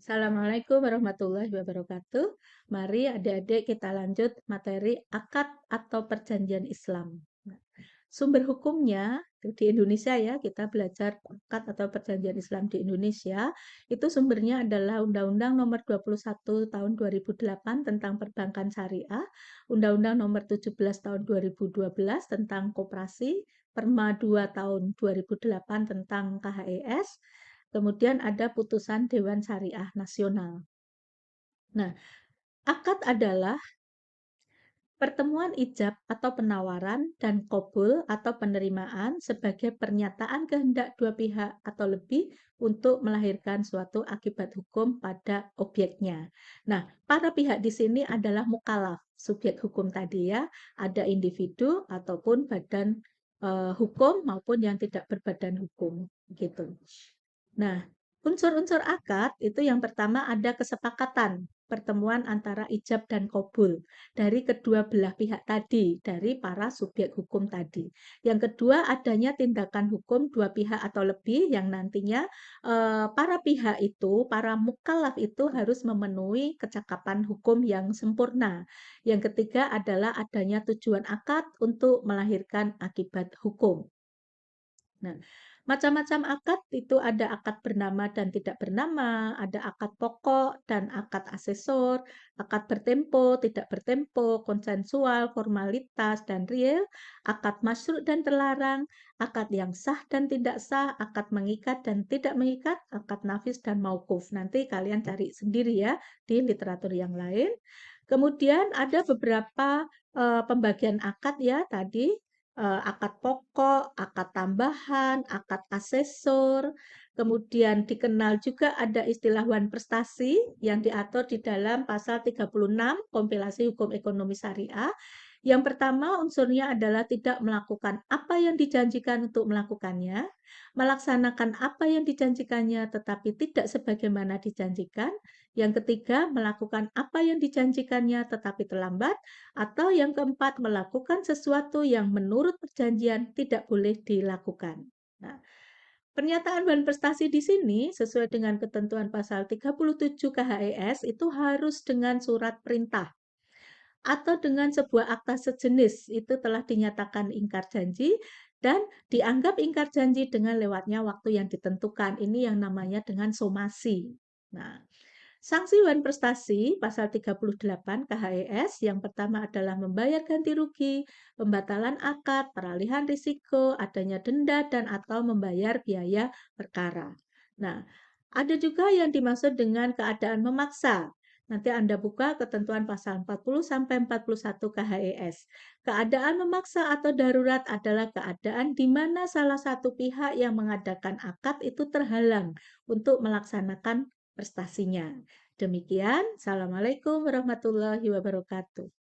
Assalamualaikum warahmatullahi wabarakatuh. Mari adik-adik kita lanjut materi akad atau perjanjian Islam. Nah, sumber hukumnya di Indonesia ya, kita belajar akad atau perjanjian Islam di Indonesia. Itu sumbernya adalah Undang-Undang Nomor 21 Tahun 2008 tentang Perbankan Syariah, Undang-Undang Nomor 17 Tahun 2012 tentang Koperasi, Perma 2 Tahun 2008 tentang KHES, kemudian ada putusan Dewan Syariah Nasional. Nah, akad adalah pertemuan ijab atau penawaran dan qabul atau penerimaan sebagai pernyataan kehendak dua pihak atau lebih untuk melahirkan suatu akibat hukum pada objeknya. Nah, para pihak di sini adalah mukallaf, subjek hukum tadi ya, ada individu ataupun badan hukum maupun yang tidak berbadan hukum gitu. Nah, unsur-unsur akad itu yang pertama ada kesepakatan pertemuan antara ijab dan qabul dari kedua belah pihak tadi, dari para subjek hukum tadi. Yang kedua adanya tindakan hukum dua pihak atau lebih yang nantinya para pihak itu, para mukallaf itu harus memenuhi kecakapan hukum yang sempurna. Yang ketiga adalah adanya tujuan akad untuk melahirkan akibat hukum. Nah, macam-macam akad itu ada akad bernama dan tidak bernama, ada akad pokok dan akad asesor, akad bertempo, tidak bertempo, konsensual, formalitas, dan real, akad masyru' dan terlarang, akad yang sah dan tidak sah, akad mengikat dan tidak mengikat, akad nafis dan mauquf. Nanti kalian cari sendiri ya di literatur yang lain. Kemudian ada beberapa pembagian akad ya tadi akad pokok, akad tambahan, akad asesor, kemudian dikenal juga ada istilah wan prestasi yang diatur di dalam pasal 36 kompilasi hukum ekonomi syariah. Yang pertama unsurnya adalah tidak melakukan apa yang dijanjikan untuk melakukannya, melaksanakan apa yang dijanjikannya tetapi tidak sebagaimana dijanjikan. Yang ketiga, melakukan apa yang dijanjikannya tetapi terlambat. Atau yang keempat, melakukan sesuatu yang menurut perjanjian tidak boleh dilakukan. Nah, pernyataan bahan prestasi di sini sesuai dengan ketentuan pasal 37 KHES itu harus dengan surat perintah atau dengan sebuah akta sejenis itu telah dinyatakan ingkar janji dan dianggap ingkar janji dengan lewatnya waktu yang ditentukan. Ini yang namanya dengan somasi. Nah, sanksi wan prestasi pasal 38 KHES yang pertama adalah membayar ganti rugi, pembatalan akad, peralihan risiko, adanya denda dan atau membayar biaya perkara. Nah, ada juga yang dimaksud dengan keadaan memaksa. Nanti Anda buka ketentuan pasal 40 sampai 41 KHES. Keadaan memaksa atau darurat adalah keadaan di mana salah satu pihak yang mengadakan akad itu terhalang untuk melaksanakan prestasinya. Demikian, Assalamualaikum warahmatullahi wabarakatuh.